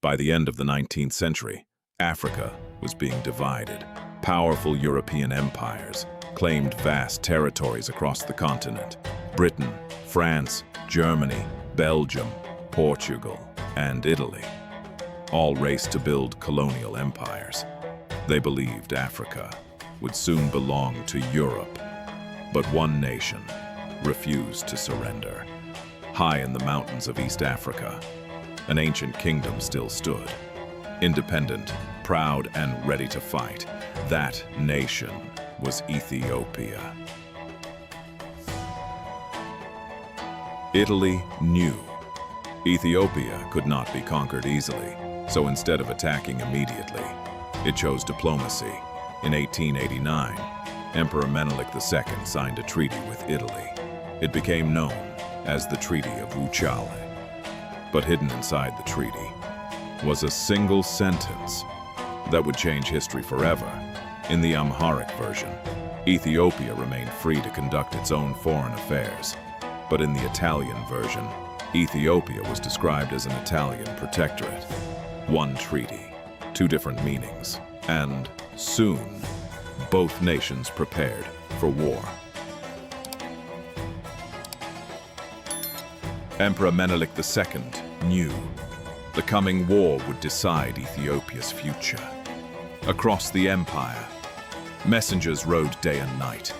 By the end of the 19th century, Africa was being divided. Powerful European empires claimed vast territories across the continent. Britain, France, Germany, Belgium, Portugal, and Italy all raced to build colonial empires. They believed Africa would soon belong to Europe, but one nation refused to surrender. High in the mountains of East Africa, an ancient kingdom still stood. Independent, proud, and ready to fight. That nation was Ethiopia. Italy knew Ethiopia could not be conquered easily, so instead of attacking immediately, it chose diplomacy. In 1889, Emperor Menelik II signed a treaty with Italy. It became known as the Treaty of Wuchale. But hidden inside the treaty was a single sentence that would change history forever. In the Amharic version, Ethiopia remained free to conduct its own foreign affairs. But in the Italian version, Ethiopia was described as an Italian protectorate. One treaty, two different meanings, and soon, both nations prepared for war. Emperor Menelik II knew the coming war would decide Ethiopia's future. Across the empire, messengers rode day and night,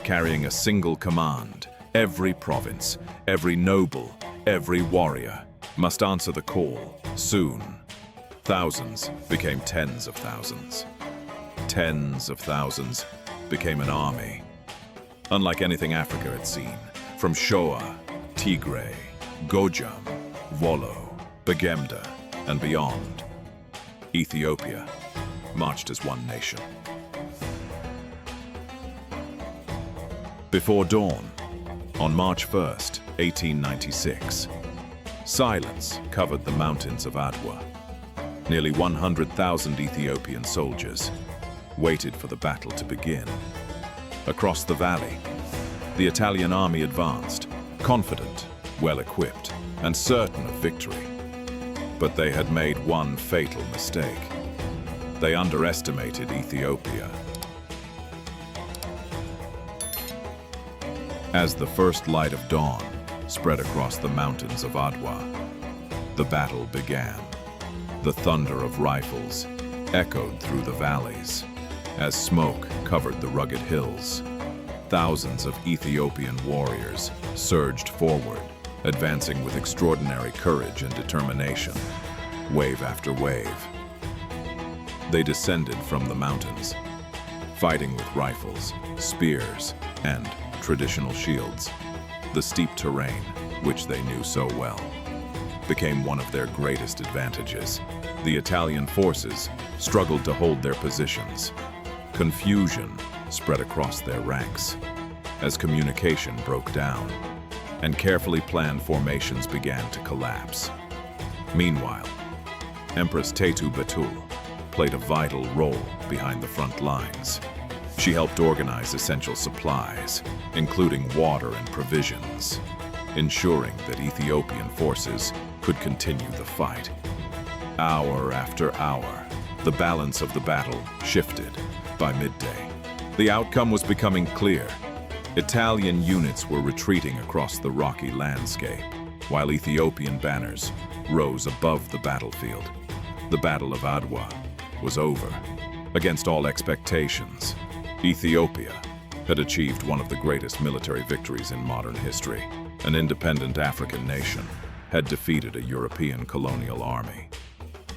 carrying a single command. Every province, every noble, every warrior must answer the call. Soon, thousands became tens of thousands. Tens of thousands became an army. Unlike anything Africa had seen, from Shoa, Tigray, Gojam, Wollo, Begemda, and beyond, Ethiopia marched as one nation. Before dawn, on March 1st, 1896, silence covered the mountains of Adwa. Nearly 100,000 Ethiopian soldiers waited for the battle to begin. Across the valley, the Italian army advanced, confident, well-equipped, and certain of victory. But they had made one fatal mistake. They underestimated Ethiopia. As the first light of dawn spread across the mountains of Adwa, the battle began. The thunder of rifles echoed through the valleys. As smoke covered the rugged hills, thousands of Ethiopian warriors surged forward, advancing with extraordinary courage and determination, wave after wave. They descended from the mountains, fighting with rifles, spears, and traditional shields. The steep terrain, which they knew so well, became one of their greatest advantages. The Italian forces struggled to hold their positions. Confusion spread across their ranks as communication broke down, and carefully planned formations began to collapse. Meanwhile, Empress Taytu Betul played a vital role behind the front lines. She helped organize essential supplies, including water and provisions, ensuring that Ethiopian forces could continue the fight. Hour after hour, the balance of the battle shifted. By midday, the outcome was becoming clear. Italian units were retreating across the rocky landscape, while Ethiopian banners rose above the battlefield. The Battle of Adwa was over. Against all expectations, Ethiopia had achieved one of the greatest military victories in modern history. An independent African nation had defeated a European colonial army.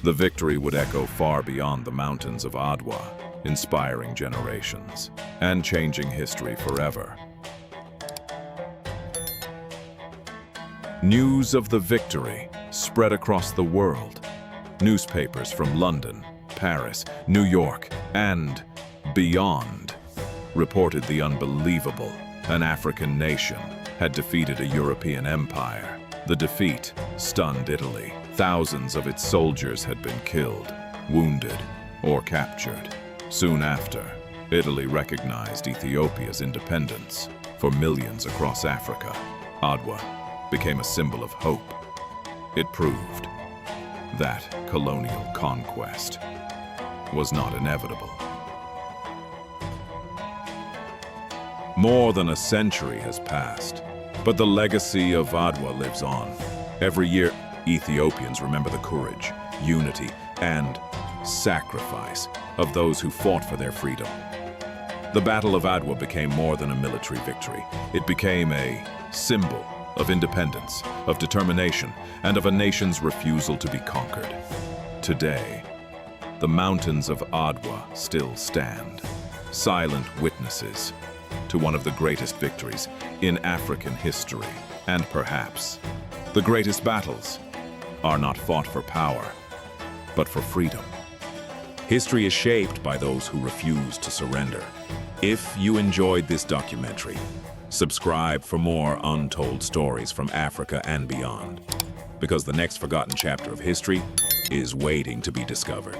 The victory would echo far beyond the mountains of Adwa, inspiring generations and changing history forever. News of the victory spread across the world. Newspapers from London, Paris, New York, and beyond reported the unbelievable. An African nation had defeated a European empire. The defeat stunned Italy. Thousands of its soldiers had been killed, wounded, or captured. Soon after, Italy recognized Ethiopia's independence. For millions across Africa, Adwa became a symbol of hope. It proved that colonial conquest was not inevitable. More than a century has passed, but the legacy of Adwa lives on. Every year, Ethiopians remember the courage, unity, and sacrifice of those who fought for their freedom. The Battle of Adwa became more than a military victory. It became a symbol of independence, of determination, and of a nation's refusal to be conquered. Today, the mountains of Adwa still stand, silent witnesses to one of the greatest victories in African history. And perhaps the greatest battles are not fought for power, but for freedom. History is shaped by those who refuse to surrender. If you enjoyed this documentary, subscribe for more untold stories from Africa and beyond, because the next forgotten chapter of history is waiting to be discovered.